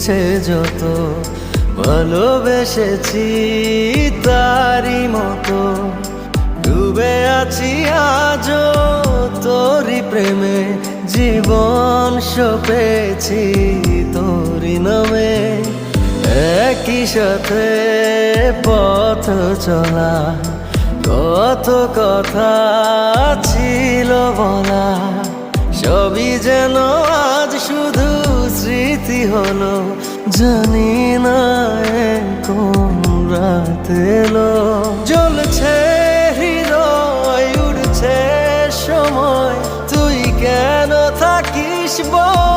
ইচ্ছে যত ভালোবেসেছি তারই মতো ডুবে আছি আজও তোরই প্রেমে জীবন সপেছি তোরই নামে একই সাথে পথ চলা কত কথা ছিল বলা সবই যেন আজ শুধু স্মৃতি হলো জানি না কোন রাত এলো জ্বলছে হৃদয় উড়ছে সময় তুই কেন থাকিস বল